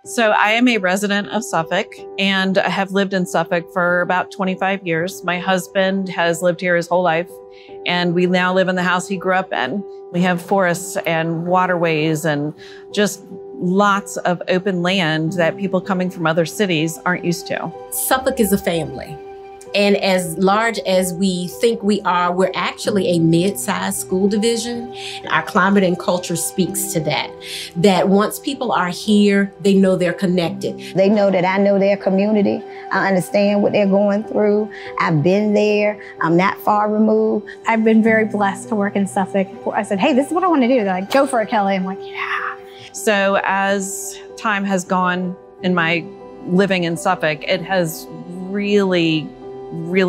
So I am a resident of Suffolk and I have lived in Suffolk for about 25 years. My husband has lived here his whole life, and we now live in the house he grew up in. We have forests and waterways and just lots of open land that people coming from other cities aren't used to. Suffolk is a family. And as large as we think we are, we're actually a mid-sized school division. Our climate and culture speaks to that. That once people are here, they know they're connected. They know that I know their community. I understand what they're going through. I've been there. I'm not far removed. I've been very blessed to work in Suffolk. I said, hey, this is what I want to do. They're like, go for it, Kelly. I'm like, yeah. So as time has gone in my living in Suffolk, it has really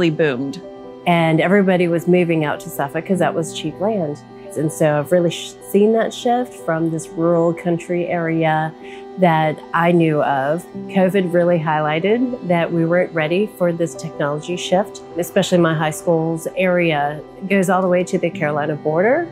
boomed. And everybody was moving out to Suffolk because that was cheap land. And so I've really seen that shift from this rural country area that I knew of. COVID really highlighted that we weren't ready for this technology shift, especially my high school's area goes all the way to the Carolina border.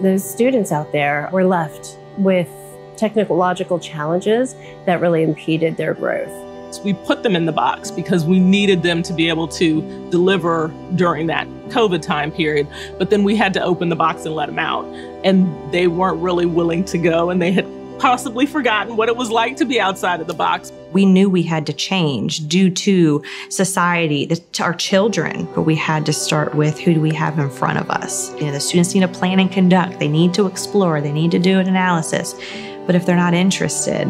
Those students out there were left with technological challenges that really impeded their growth. We put them in the box because we needed them to be able to deliver during that COVID time period. But then we had to open the box and let them out. And they weren't really willing to go, and they had possibly forgotten what it was like to be outside of the box. We knew we had to change due to society, to our children, but we had to start with who do we have in front of us. You know, the students need to plan and conduct. They need to explore. They need to do an analysis. But if they're not interested,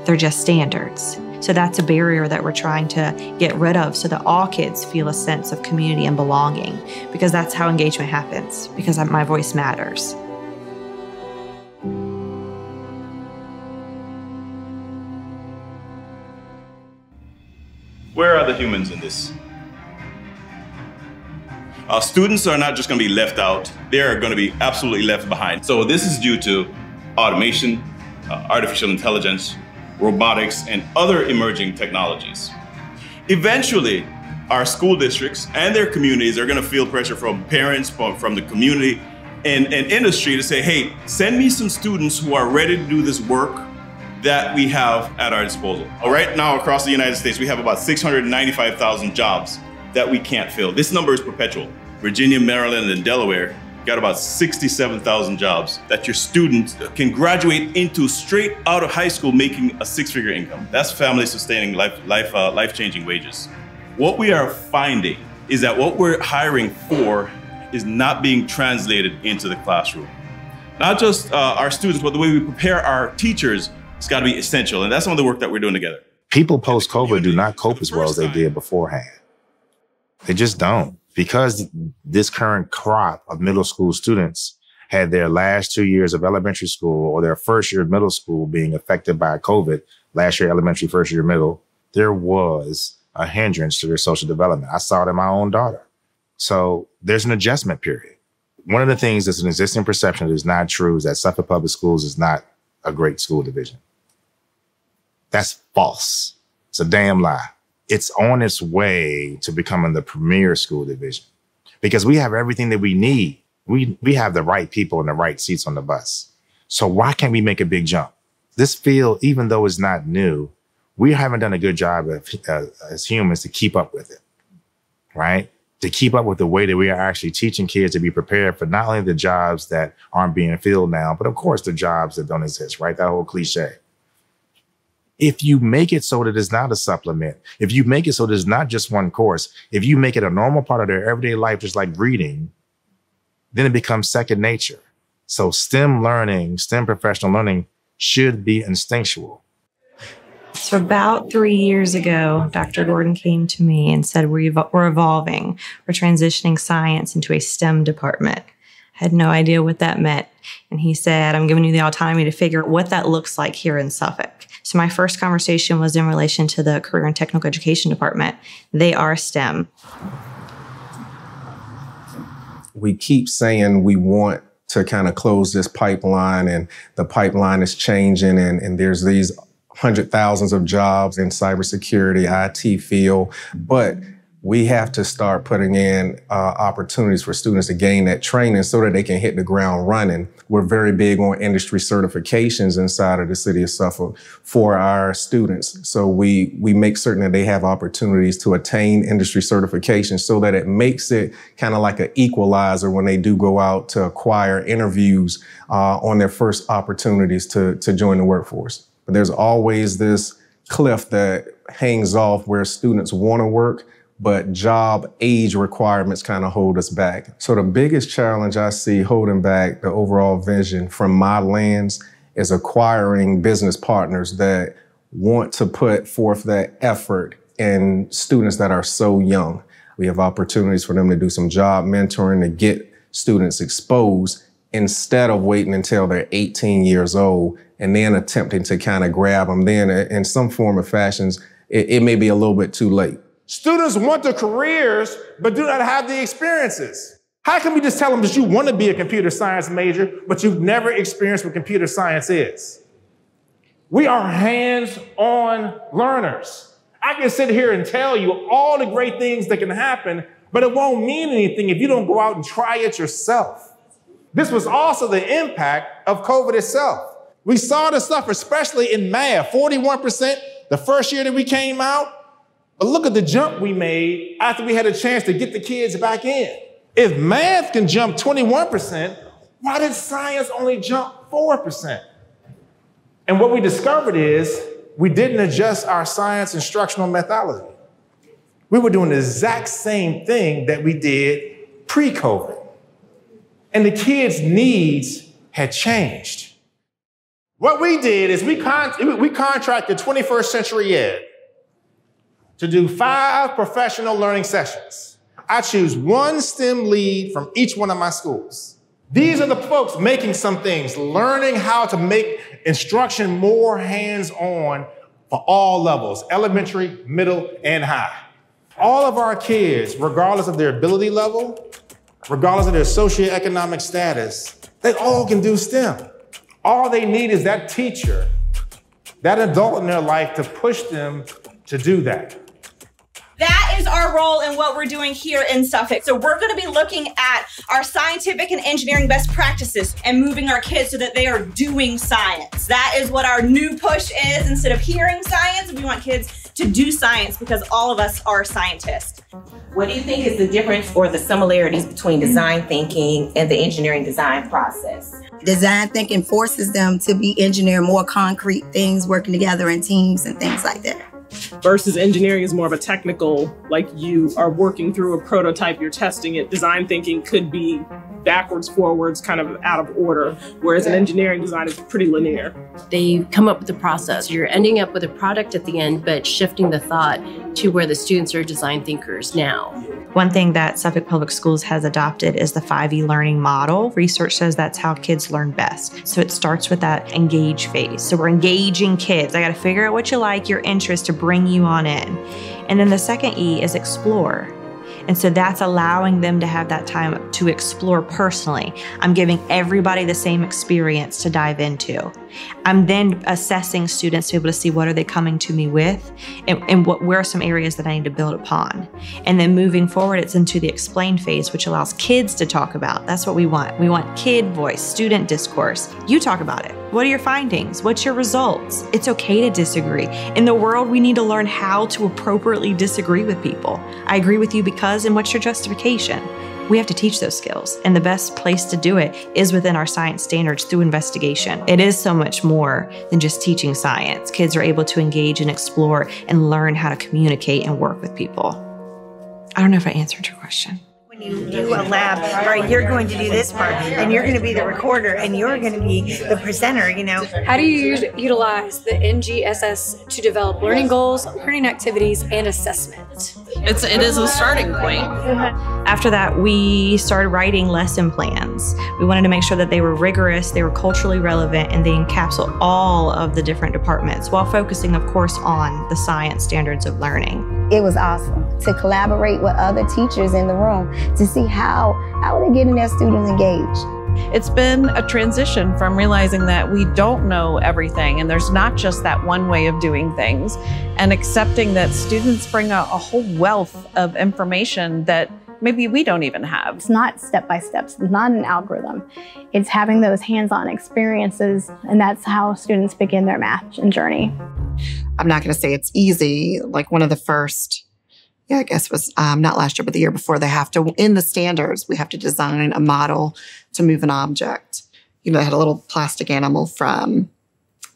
they're just standards. So that's a barrier that we're trying to get rid of so that all kids feel a sense of community and belonging, because that's how engagement happens, because my voice matters. Where are the humans in this? Students are not just going to be left out, they're going to be absolutely left behind. So this is due to automation, artificial intelligence, robotics, and other emerging technologies. Eventually, our school districts and their communities are going to feel pressure from parents, from the community, and industry to say, hey, send me some students who are ready to do this work that we have at our disposal. Right now, across the United States, we have about 695,000 jobs that we can't fill. This number is perpetual. Virginia, Maryland, and Delaware got about 67,000 jobs that your students can graduate into straight out of high school making a six-figure income. That's family-sustaining, life-changing wages. What we are finding is that what we're hiring for is not being translated into the classroom. Not just our students, but the way we prepare our teachers, it's got to be essential. And that's some of the work that we're doing together. People post-COVID do not cope as well as they did beforehand. They just don't. Because this current crop of middle school students had their last 2 years of elementary school or their first year of middle school being affected by COVID, last year elementary, first year middle, there was a hindrance to their social development. I saw it in my own daughter. So there's an adjustment period. One of the things that's an existing perception that is not true is that Suffolk Public Schools is not a great school division. That's false. It's a damn lie. It's on its way to becoming the premier school division because we have everything that we need. We have the right people in the right seats on the bus. So why can't we make a big jump? This field, even though it's not new, we haven't done a good job as humans to keep up with it, right? To keep up with the way that we are actually teaching kids to be prepared for not only the jobs that aren't being filled now, but of course the jobs that don't exist, right? That whole cliche. If you make it so that it's not a supplement, if you make it so that it's not just one course, if you make it a normal part of their everyday life, just like reading, then it becomes second nature. So STEM learning, STEM professional learning should be instinctual. So about 3 years ago, Dr. Gordon came to me and said, we're evolving. We're transitioning science into a STEM department. I had no idea what that meant. And he said, I'm giving you the autonomy to figure out what that looks like here in Suffolk. So my first conversation was in relation to the Career and Technical Education Department. They are STEM. We keep saying we want to kind of close this pipeline, and the pipeline is changing, and there's these hundred thousands of jobs in cybersecurity, IT field, but we have to start putting in opportunities for students to gain that training so that they can hit the ground running. We're very big on industry certifications inside of the city of Suffolk for our students. So we make certain that they have opportunities to attain industry certification so that it makes it kind of like an equalizer when they do go out to acquire interviews on their first opportunities to join the workforce. But there's always this cliff that hangs off where students want to work, but job age requirements kind of hold us back. So the biggest challenge I see holding back the overall vision from my lens is acquiring business partners that want to put forth that effort in students that are so young. We have opportunities for them to do some job mentoring to get students exposed instead of waiting until they're 18 years old and then attempting to kind of grab them. Then in some form or fashions, it may be a little bit too late. Students want the careers, but do not have the experiences. How can we just tell them that you want to be a computer science major, but you've never experienced what computer science is? We are hands-on learners. I can sit here and tell you all the great things that can happen, but it won't mean anything if you don't go out and try it yourself. This was also the impact of COVID itself. We saw this stuff, especially in math, 41% the first year that we came out. But look at the jump we made after we had a chance to get the kids back in. If math can jump 21%, why did science only jump 4%? And what we discovered is we didn't adjust our science instructional methodology. We were doing the exact same thing that we did pre-COVID. And the kids' needs had changed. What we did is we contracted 21st Century Ed to do 5 professional learning sessions. I choose one STEM lead from each one of my schools. These are the folks making some things, learning how to make instruction more hands-on for all levels, elementary, middle, and high. All of our kids, regardless of their ability level, regardless of their socioeconomic status, they all can do STEM. All they need is that teacher, that adult in their life to push them to do that. That is our role in what we're doing here in Suffolk. So we're going to be looking at our scientific and engineering best practices and moving our kids so that they are doing science. That is what our new push is. Instead of hearing science, we want kids to do science because all of us are scientists. What do you think is the difference or the similarities between design thinking and the engineering design process? Design thinking forces them to be engineer more concrete things, working together in teams and things like that. Versus engineering is more of a technical, like you are working through a prototype, you're testing it. Design thinking could be backwards, forwards, kind of out of order, whereas an engineering design is pretty linear. They come up with a process. You're ending up with a product at the end, but shifting the thought to where the students are design thinkers now. One thing that Suffolk Public Schools has adopted is the 5E learning model. Research says that's how kids learn best. So it starts with that engage phase. So we're engaging kids. I got to figure out what you like, your interest to bring you on in. And then the second E is explore. And so that's allowing them to have that time to explore personally. I'm giving everybody the same experience to dive into. I'm then assessing students to be able to see what are they coming to me with and where are some areas that I need to build upon. And then moving forward, it's into the explain phase, which allows kids to talk about. That's what we want. We want kid voice, student discourse. You talk about it. What are your findings? What's your results? It's okay to disagree. In the world, we need to learn how to appropriately disagree with people. I agree with you because, and what's your justification? We have to teach those skills. And the best place to do it is within our science standards through investigation. It is so much more than just teaching science. Kids are able to engage and explore and learn how to communicate and work with people. I don't know if I answered your question. When you do a lab, right, you're going to do this part, and you're going to be the recorder, and you're going to be the presenter, you know. How do you utilize the NGSS to develop learning goals, learning activities, and assessment? It is a starting point. After that, we started writing lesson plans. We wanted to make sure that they were rigorous, they were culturally relevant, and they encapsulate all of the different departments while focusing, of course, on the science standards of learning. It was awesome to collaborate with other teachers in the room to see how are they getting their students engaged. it's been a transition from realizing that we don't know everything and there's not just that one way of doing things, and accepting that students bring a whole wealth of information that maybe we don't even have. It's not step by steps, it's not an algorithm. It's having those hands-on experiences, and that's how students begin their math journey. I'm not going to say it's easy. Like one of the first, I guess was not last year, but the year before, they have to, in the standards, we have to design a model to move an object. They had a little plastic animal from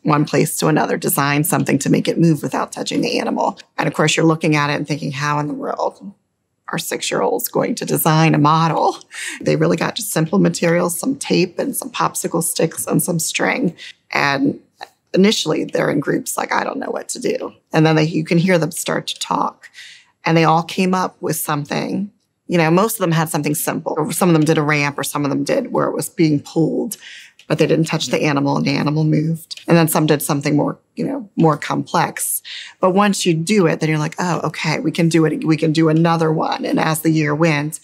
one place to another, design something to make it move without touching the animal. And of course, you're looking at it and thinking, how in the world are 6-year-olds going to design a model? They really got just simple materials, some tape and some popsicle sticks and some string. And initially they're in groups like, I don't know what to do. And then you can hear them start to talk. And they all came up with something. Most of them had something simple. Or some of them did a ramp, or some of them did where it was being pulled, but they didn't touch the animal and the animal moved. And then some did something more, more complex. But once you do it, then you're like, oh, okay, we can do it. We can do another one. And as the year went,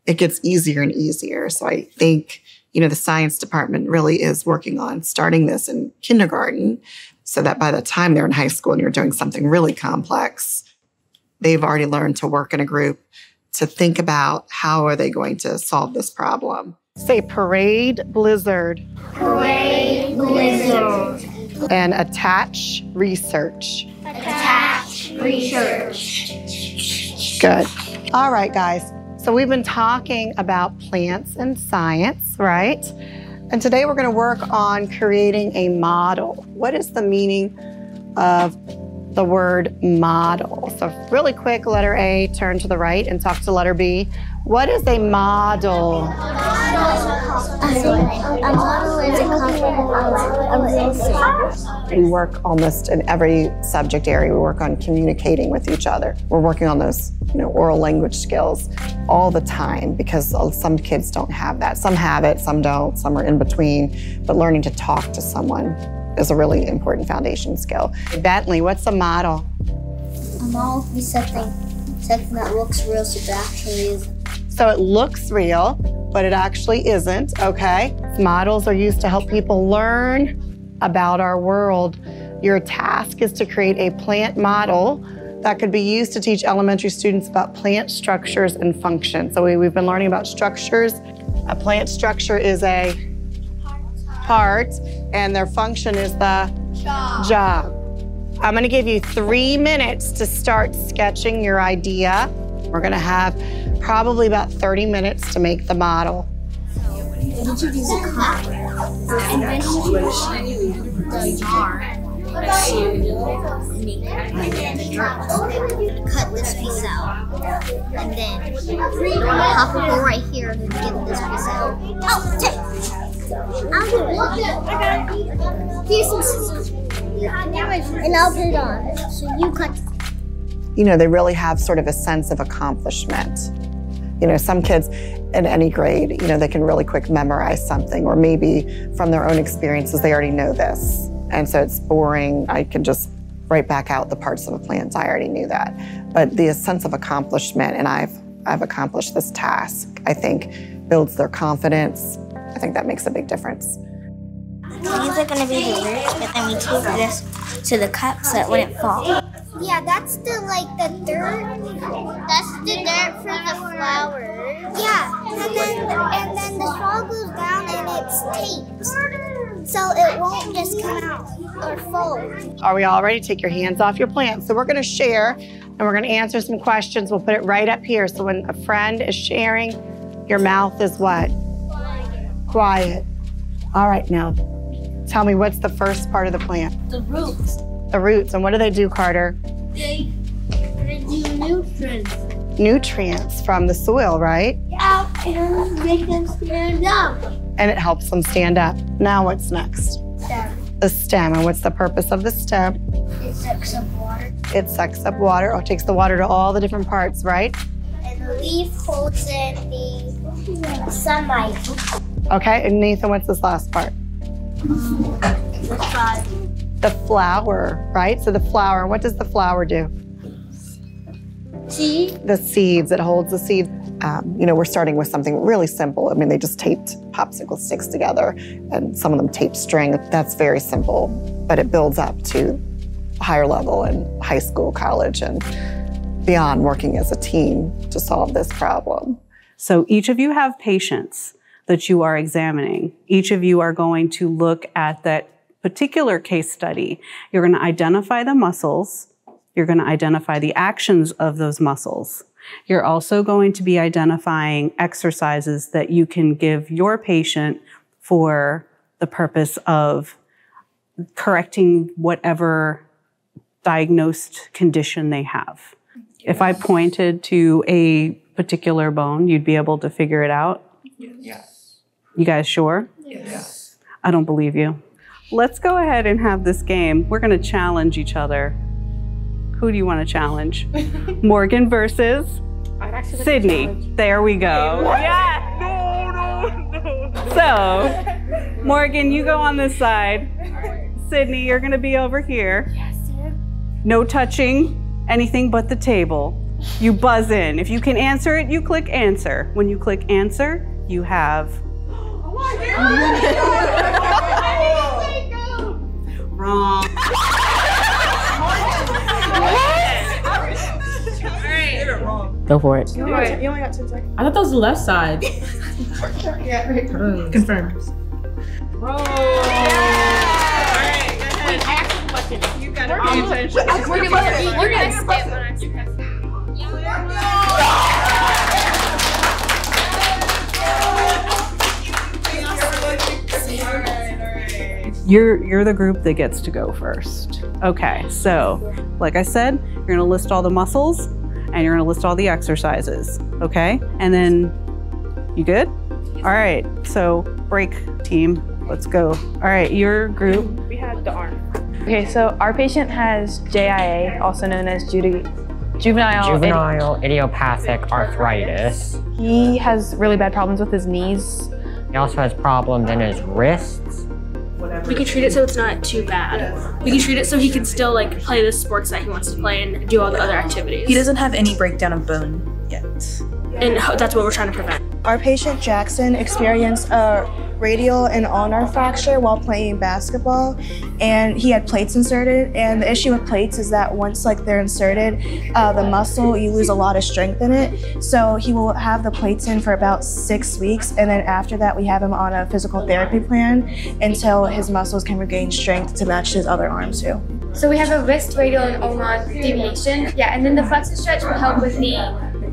it gets easier and easier. So I think, the science department really is working on starting this in kindergarten so that by the time they're in high school and you're doing something really complex, they've already learned to work in a group, to think about how are they going to solve this problem. Say parade blizzard. Parade blizzard. And attach research. Attach research. Good. All right, guys. So we've been talking about plants and science, right? And today we're going to work on creating a model. What is the meaning of the word model? So really quick, letter A, turn to the right and talk to letter B. What is a model? A model is a comparable of real thing. We work almost in every subject area. We work on communicating with each other. We're working on those, oral language skills all the time because some kids don't have that. Some have it, some don't, some are in between. But learning to talk to someone is a really important foundation skill. Bentley, what's a model? A model is something that looks real, so it actually isn't. So it looks real, but it actually isn't, okay? Models are used to help people learn about our world. Your task is to create a plant model that could be used to teach elementary students about plant structures and functions. So we've been learning about structures. A plant structure is a part, and their function is the job. I'm gonna give you 3 minutes to start sketching your idea. We're gonna have probably about 30 minutes to make the model. Did you use a cup? And then you the jar. Cut this piece out. And then pop it right here and get this piece out. Oh, take! I'll do it. Here's some scissors. And I'll put it on. So you cut. They really have sort of a sense of accomplishment. Some kids in any grade, they can really quick memorize something, or maybe from their own experiences, they already know this. And so it's boring. I can just write back out the parts of a plant. I already knew that. But the sense of accomplishment, and I've accomplished this task, I think builds their confidence. I think that makes a big difference. These are gonna be the roots, but then we tape this to the cup so it wouldn't fall. Yeah, that's the dirt. That's the dirt for the flowers. Yeah, and then the straw goes down and it's taped, so it won't just come out or fold. Are we all ready? Take your hands off your plant. So we're going to share, and we're going to answer some questions. We'll put it right up here. So when a friend is sharing, your mouth is what? Quiet. All right, now tell me, what's the first part of the plant? The roots. The roots. And what do they do, Carter? They do nutrients. Nutrients from the soil, right? Yeah, and make them stand up. And it helps them stand up. Now what's next? Stem. The stem. And what's the purpose of the stem? It sucks up water. It sucks up water, or takes the water to all the different parts, right? And the leaf holds in the sunlight. Okay, and Nathan, what's this last part? The flower, right? So the flower, what does the flower do? Seed? The seeds, it holds the seeds. We're starting with something really simple. I mean, they just taped popsicle sticks together, and some of them taped string. That's very simple, but it builds up to higher level in high school, college, and beyond, working as a team to solve this problem. So each of you have patients that you are examining. Each of you are going to look at that particular case study. You're going to identify the muscles. You're going to identify the actions of those muscles. You're also going to be identifying exercises that you can give your patient for the purpose of correcting whatever diagnosed condition they have. If I pointed to a particular bone, you'd be able to figure it out? Yes. You guys sure? Yes. I don't believe you. Let's go ahead and have this game. We're going to challenge each other. Who do you want to challenge? Morgan versus Sydney. There we go. Yeah. No. So, Morgan, you go on this side. Sydney, you're going to be over here. Yes, sir. No touching anything but the table. You buzz in. If you can answer it, you click answer. When you click answer, you have... Wrong. Go for it. You only got 10 seconds. I thought that was the left side. Yeah, right. Confirmed. Wrong. Wait, I asked a question. You got to pay attention. We're gonna skip when I skip. You're the group that gets to go first. Okay, so like I said, you're gonna list all the muscles and you're gonna list all the exercises, okay? And then, you good? All right, so break team, let's go. All right, your group. We had the arm. Okay, so our patient has JIA, also known as juvenile idiopathic arthritis. He has really bad problems with his knees. He also has problems in his wrists. We can treat it so it's not too bad. We can treat it so he can still play the sports that he wants to play and do all the other activities. He doesn't have any breakdown of bone yet. And that's what we're trying to prevent. Our patient Jackson experienced a radial and ulnar fracture while playing basketball, and he had plates inserted. And the issue with plates is that once they're inserted, the muscle, you lose a lot of strength in it. So he will have the plates in for about 6 weeks, and then after that we have him on a physical therapy plan until his muscles can regain strength to match his other arms too. So we have a wrist radial and ulnar deviation. Yeah, and then the flexor stretch will help with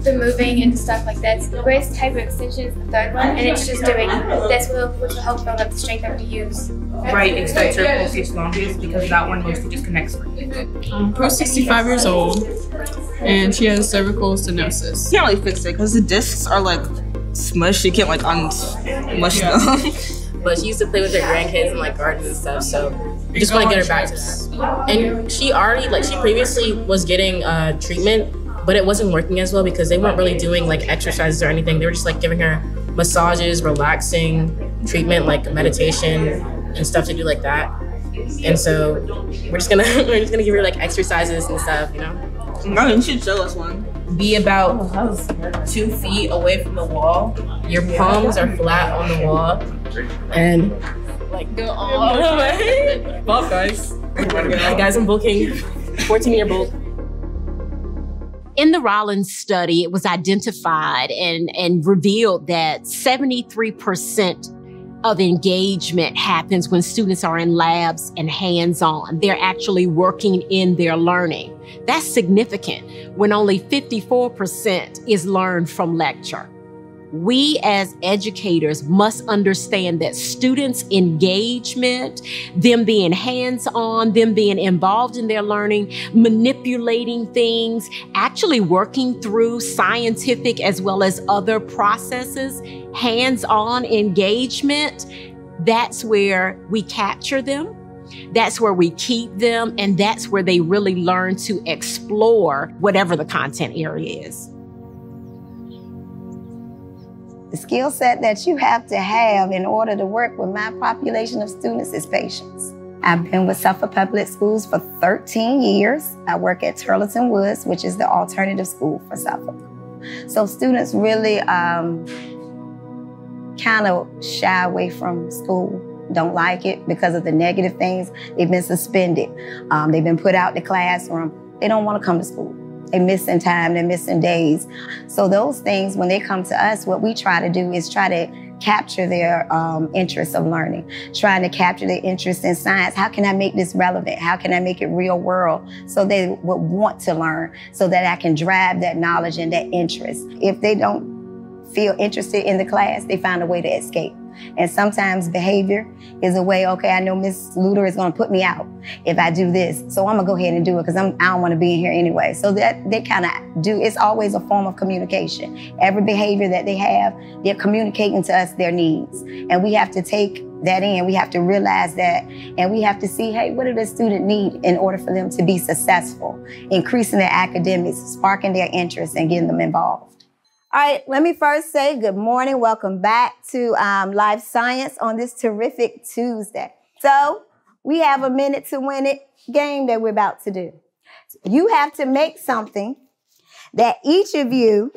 the moving and stuff like that. So the wrist hyper extension is the third one, and it's just doing this, which will help build up the strength that we use. Right extensor pulsates longest because that one mostly just connects. Pro's 65 years old, and she has cervical stenosis. You can't really fix it because the discs are smushed. You can't unmush them. But she used to play with her grandkids and gardens and stuff, so we just want to get her back to that. And she already, she previously was getting treatment, but it wasn't working as well because they weren't really doing exercises or anything. They were just giving her massages, relaxing treatment, meditation and stuff to do like that. And so we're just gonna give her exercises and stuff, You should show us one. Be about 2 feet away from the wall. Your palms are flat on the wall, and go all the way. Bob, guys. Guys, I'm booking 14-year-old. In the Rollins study, it was identified and revealed that 73% of engagement happens when students are in labs and hands-on. They're actually working in their learning. That's significant when only 54% is learned from lecture. We as educators must understand that students' engagement, them being hands-on, them being involved in their learning, manipulating things, actually working through scientific as well as other processes, hands-on engagement, that's where we capture them. That's where we keep them, and that's where they really learn to explore whatever the content area is. The skill set that you have to have in order to work with my population of students is patience. I've been with Suffolk Public Schools for 13 years. I work at Turleton Woods, which is the alternative school for Suffolk. So students really kind of shy away from school, don't like it because of the negative things. They've been suspended. They've been put out the classroom. They don't want to come to school. They're missing time, they're missing days. So those things, when they come to us, what we try to do is try to capture their interest of learning, trying to capture their interest in science. How can I make this relevant? How can I make it real world so they would want to learn, so that I can drive that knowledge and that interest? If they don't feel interested in the class, they find a way to escape. And sometimes behavior is a way, okay, I know Miss Luter is gonna put me out if I do this, so I'm gonna go ahead and do it because I don't wanna be in here anyway. So that they kind of do, it's always a form of communication. Every behavior that they have, they're communicating to us their needs. And we have to take that in, we have to realize that, and we have to see, hey, what do the student need in order for them to be successful, increasing their academics, sparking their interest, and getting them involved. All right, let me first say good morning. Welcome back to Life Science on this terrific Tuesday. So we have a minute to win it game that we're about to do. You have to make something that each of you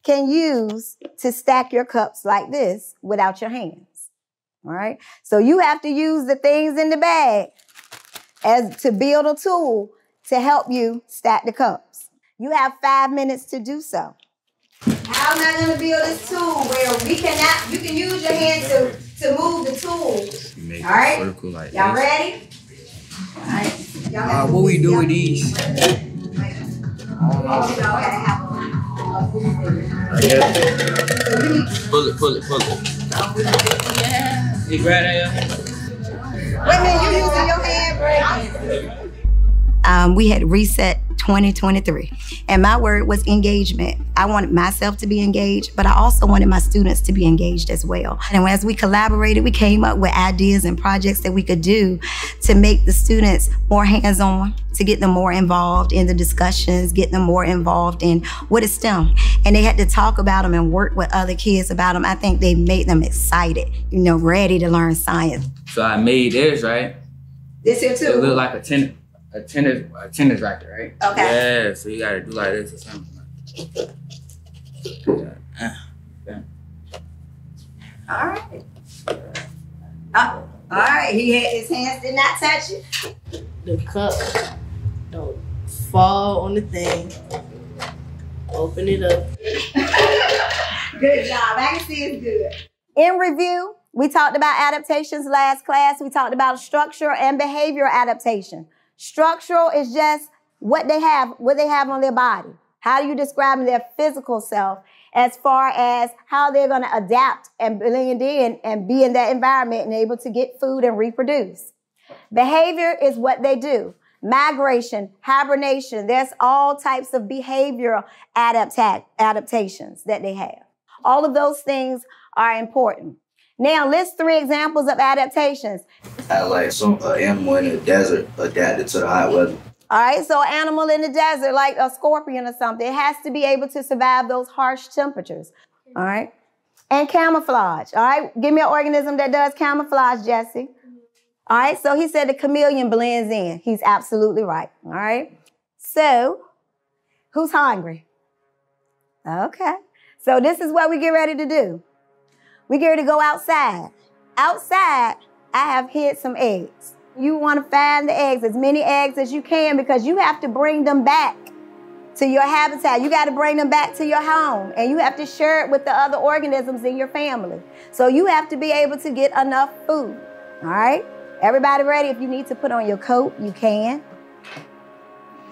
can use to stack your cups like this without your hands. All right, so you have to use the things in the bag as to build a tool to help you stack the cups. You have 5 minutes to do so. How am I going to build this tool where we cannot, you can use your hand to move the tool? All right? Like y'all ready? All right. What we do with these? Pull it. Yeah. You grab that. Wait a minute, you using your hand, we had reset 2023. And my word was engagement. I wanted myself to be engaged, but I also wanted my students to be engaged as well. And as we collaborated, we came up with ideas and projects that we could do to make the students more hands-on, to get them more involved in the discussions, get them more involved in what is STEM. And they had to talk about them and work with other kids about them. I think they made them excited, you know, ready to learn science. So I made this, right? This here too? It looked like a tennis racket, right? Okay. Yeah, so you gotta do like this or something. Yeah. All right. All right, his hands did not touch it. The cup don't fall on the thing. Open it up. Good job, I can see it's good. In review, we talked about adaptations last class. We talked about structural and behavioral adaptation. Structural is just what they have on their body. How do you describe their physical self as far as how they're going to adapt and blend in and be in that environment and able to get food and reproduce. Behavior is what they do. Migration, hibernation, there's all types of behavioral adaptations that they have. All of those things are important. Now, list 3 examples of adaptations. Like some animal in the desert adapted to the hot weather. All right, so an animal in the desert, like a scorpion or something, it has to be able to survive those harsh temperatures. All right, and camouflage. All right, give me an organism that does camouflage, Jesse. All right, so he said the chameleon blends in. He's absolutely right. All right, so who's hungry? Okay, so this is what we get ready to do. We get ready to go outside. Outside, I have hid some eggs. You want to find the eggs, as many eggs as you can, because you have to bring them back to your habitat. You got to bring them back to your home, and you have to share it with the other organisms in your family. So you have to be able to get enough food. All right? Everybody ready? If you need to put on your coat, you can.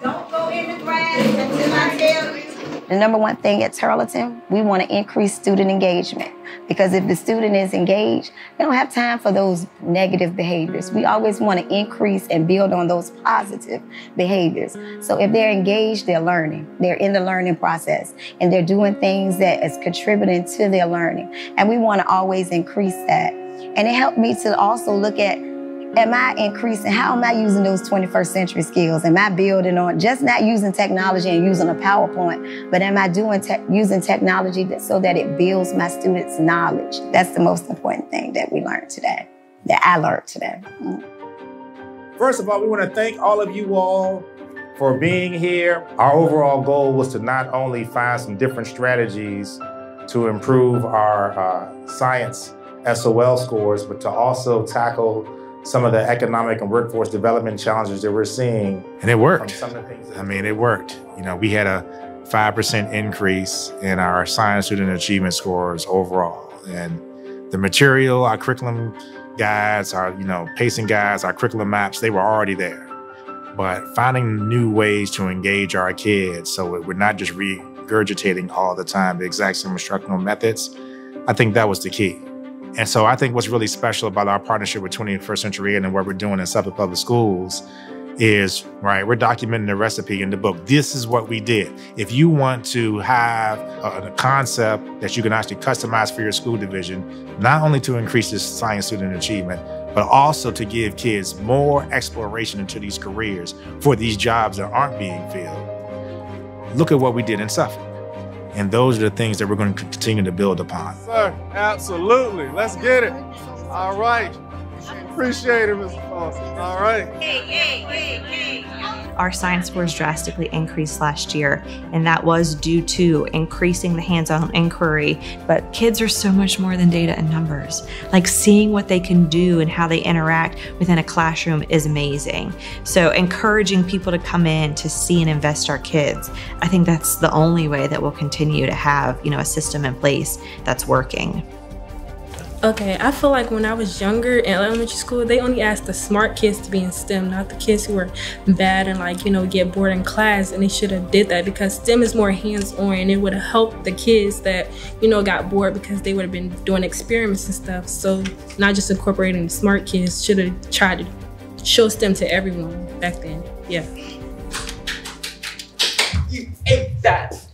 Don't go in the grass until I tell you. The number one thing at Tarleton, we want to increase student engagement, because if the student is engaged, they don't have time for those negative behaviors. We always want to increase and build on those positive behaviors. So if they're engaged, they're learning. They're in the learning process, and they're doing things that is contributing to their learning. And we want to always increase that. And it helped me to also look at, am I increasing? How am I using those 21st century skills? Am I building on just not using technology and using a PowerPoint, but am I using technology so that it builds my students' knowledge? That's the most important thing that we learned today, that I learned today. First of all, we want to thank all of you all for being here. Our overall goal was to not only find some different strategies to improve our science SOL scores, but to also tackle some of the economic and workforce development challenges that we're seeing. And it worked. I mean, it worked. You know, we had a 5% increase in our science student achievement scores overall. And the material, our curriculum guides, our, pacing guides, our curriculum maps, they were already there. But finding new ways to engage our kids so we're not just regurgitating all the time the exact same instructional methods, I think that was the key. And so I think what's really special about our partnership with 21st Century and what we're doing in Suffolk Public Schools is, we're documenting the recipe in the book. This is what we did. If you want to have a concept that you can actually customize for your school division, not only to increase this science student achievement, but also to give kids more exploration into these careers for these jobs that aren't being filled, look at what we did in Suffolk. And those are the things that we're going to continue to build upon. Sir, absolutely. Let's get it. All right. Appreciate it, Mr. Foster. All right. Our science scores drastically increased last year, and that was due to increasing the hands-on inquiry. But kids are so much more than data and numbers. Like, seeing what they can do and how they interact within a classroom is amazing. So encouraging people to come in to see and invest our kids, I think that's the only way that we'll continue to have, a system in place that's working. Okay, I feel like when I was younger in elementary school, they only asked the smart kids to be in STEM, not the kids who were bad and get bored in class, and they should have did that because STEM is more hands-on and it would have helped the kids that, got bored because they would have been doing experiments and stuff. So not just incorporating the smart kids, should have tried to show STEM to everyone back then. Yeah. You ate that.